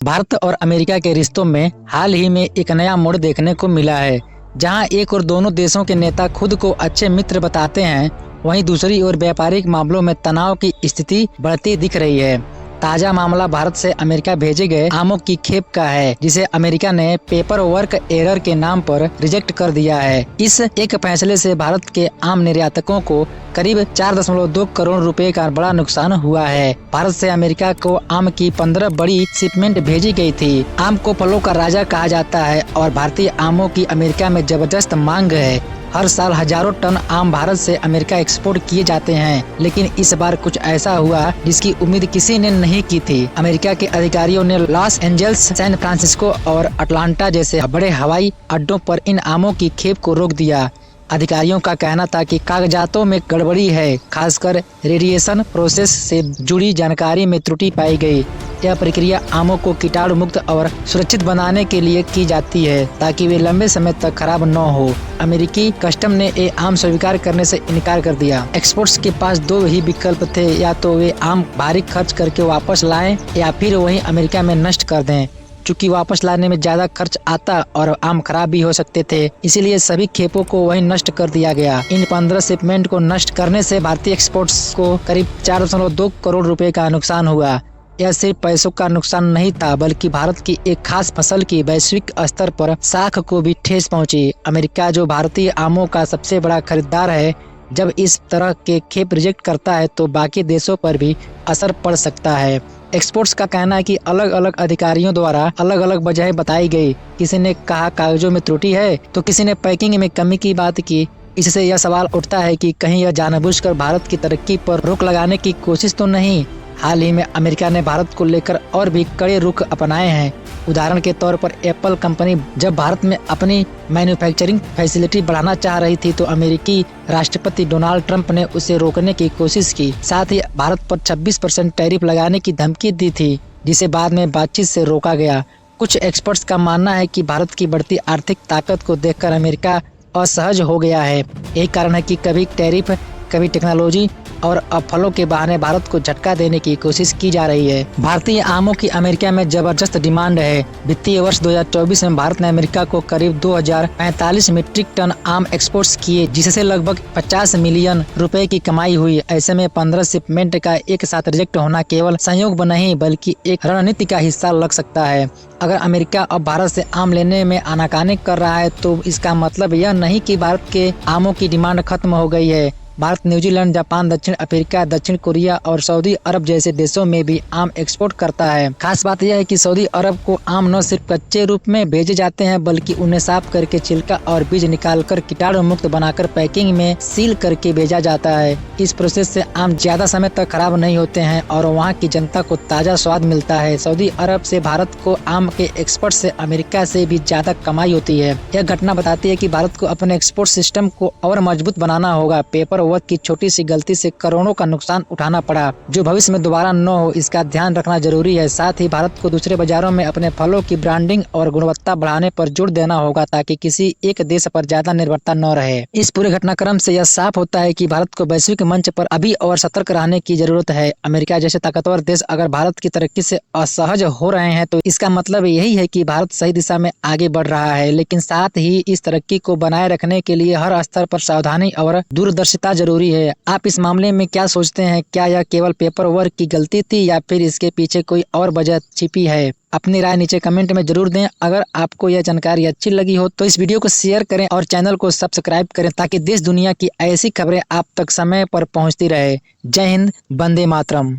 भारत और अमेरिका के रिश्तों में हाल ही में एक नया मोड़ देखने को मिला है। जहां एक और दोनों देशों के नेता खुद को अच्छे मित्र बताते हैं, वहीं दूसरी ओर व्यापारिक मामलों में तनाव की स्थिति बढ़ती दिख रही है। ताजा मामला भारत से अमेरिका भेजे गए आमों की खेप का है, जिसे अमेरिका ने पेपर वर्क एरर के नाम पर रिजेक्ट कर दिया है। इस एक फैसले से भारत के आम निर्यातकों को करीब 4.2 करोड़ रुपए का बड़ा नुकसान हुआ है। भारत से अमेरिका को आम की 15 बड़ी शिपमेंट भेजी गई थी। आम को फलों का राजा कहा जाता है और भारतीय आमों की अमेरिका में जबरदस्त मांग है। हर साल हजारों टन आम भारत से अमेरिका एक्सपोर्ट किए जाते हैं, लेकिन इस बार कुछ ऐसा हुआ जिसकी उम्मीद किसी ने नहीं की थी। अमेरिका के अधिकारियों ने लॉस एंजल्स, सैन फ्रांसिस्को और अटलांटा जैसे बड़े हवाई अड्डों पर इन आमों की खेप को रोक दिया। अधिकारियों का कहना था कि कागजातों में गड़बड़ी है, खासकर रेडिएशन प्रोसेस से जुड़ी जानकारी में त्रुटि पाई गई। यह प्रक्रिया आमों को कीटाणु मुक्त और सुरक्षित बनाने के लिए की जाती है, ताकि वे लंबे समय तक खराब न हो। अमेरिकी कस्टम ने ये आम स्वीकार करने से इनकार कर दिया। एक्सपोर्ट्स के पास दो ही विकल्प थे, या तो वे आम भारी खर्च करके वापस लाएं या फिर वहीं अमेरिका में नष्ट कर दें। चूँकि वापस लाने में ज्यादा खर्च आता और आम खराब भी हो सकते थे, इसीलिए सभी खेपों को वहीं नष्ट कर दिया गया। इन 15 शिपमेंट को नष्ट करने से भारतीय एक्सपोर्ट्स को करीब 4.2 करोड़ रुपए का नुकसान हुआ। यह सिर्फ पैसों का नुकसान नहीं था, बल्कि भारत की एक खास फसल की वैश्विक स्तर पर साख को भी ठेस पहुंची। अमेरिका, जो भारतीय आमों का सबसे बड़ा खरीदार है, जब इस तरह के खेप रिजेक्ट करता है तो बाकी देशों पर भी असर पड़ सकता है। एक्सपोर्ट्स का कहना है कि अलग अलग अधिकारियों द्वारा अलग अलग वजहें बताई गई। किसी ने कहा कागजों में त्रुटि है, तो किसी ने पैकिंग में कमी की बात की। इससे यह सवाल उठता है कि कहीं यह जानबूझकर भारत की तरक्की पर रोक लगाने की कोशिश तो नहीं। हाल ही में अमेरिका ने भारत को लेकर और भी कड़े रुख अपनाए हैं। उदाहरण के तौर पर एप्पल कंपनी जब भारत में अपनी मैन्युफैक्चरिंग फैसिलिटी बढ़ाना चाह रही थी, तो अमेरिकी राष्ट्रपति डोनाल्ड ट्रंप ने उसे रोकने की कोशिश की। साथ ही भारत पर 26% टैरिफ लगाने की धमकी दी थी, जिसे बाद में बातचीत से रोका गया। कुछ एक्सपर्ट्स का मानना है कि भारत की बढ़ती आर्थिक ताकत को देखकर अमेरिका असहज हो गया है। यही कारण है कि कभी टैरिफ, कभी टेक्नोलॉजी और अब फलों के बहाने भारत को झटका देने की कोशिश की जा रही है। भारतीय आमों की अमेरिका में जबरदस्त डिमांड है। वित्तीय वर्ष 2024 में भारत ने अमेरिका को करीब 2045 मीट्रिक टन आम एक्सपोर्ट्स किए, जिससे लगभग 50 मिलियन रुपए की कमाई हुई। ऐसे में 15 शिपमेंट का एक साथ रिजेक्ट होना केवल संयोग नहीं, बल्कि एक रणनीति का हिस्सा लग सकता है। अगर अमेरिका अब भारत से आम लेने में आनाकानी कर रहा है, तो इसका मतलब यह नहीं कि भारत के आमों की डिमांड खत्म हो गई है। भारत न्यूजीलैंड, जापान, दक्षिण अफ्रीका, दक्षिण कोरिया और सऊदी अरब जैसे देशों में भी आम एक्सपोर्ट करता है। खास बात यह है कि सऊदी अरब को आम न सिर्फ कच्चे रूप में भेजे जाते हैं, बल्कि उन्हें साफ करके छिलका और बीज निकालकर कीटाणु मुक्त बनाकर पैकिंग में सील करके भेजा जाता है। इस प्रोसेस से आम ज्यादा समय तक खराब नहीं होते हैं और वहाँ की जनता को ताजा स्वाद मिलता है। सऊदी अरब से भारत को आम के एक्सपोर्ट से अमेरिका से भी ज्यादा कमाई होती है। यह घटना बताती है कि भारत को अपने एक्सपोर्ट सिस्टम को और मजबूत बनाना होगा। पेपर वर्क की छोटी सी गलती से करोड़ों का नुकसान उठाना पड़ा, जो भविष्य में दोबारा न हो, इसका ध्यान रखना जरूरी है। साथ ही भारत को दूसरे बाजारों में अपने फलों की ब्रांडिंग और गुणवत्ता बढ़ाने पर जोर देना होगा, ताकि किसी एक देश पर ज्यादा निर्भरता न रहे। इस पूरे घटनाक्रम से यह साफ होता है कि भारत को वैश्विक मंच पर अभी और सतर्क रहने की जरूरत है। अमेरिका जैसे ताकतवर देश अगर भारत की तरक्की से असहज हो रहे हैं, तो इसका मतलब यही है कि भारत सही दिशा में आगे बढ़ रहा है। लेकिन साथ ही इस तरक्की को बनाए रखने के लिए हर स्तर पर सावधानी और दूरदर्शिता जरूरी है। आप इस मामले में क्या सोचते हैं? क्या यह केवल पेपर वर्क की गलती थी या फिर इसके पीछे कोई और वजह छिपी है? अपनी राय नीचे कमेंट में जरूर दें। अगर आपको यह जानकारी अच्छी लगी हो तो इस वीडियो को शेयर करें और चैनल को सब्सक्राइब करें, ताकि देश दुनिया की ऐसी खबरें आप तक समय पर पहुंचती रहे। जय हिंद, वंदे मातरम।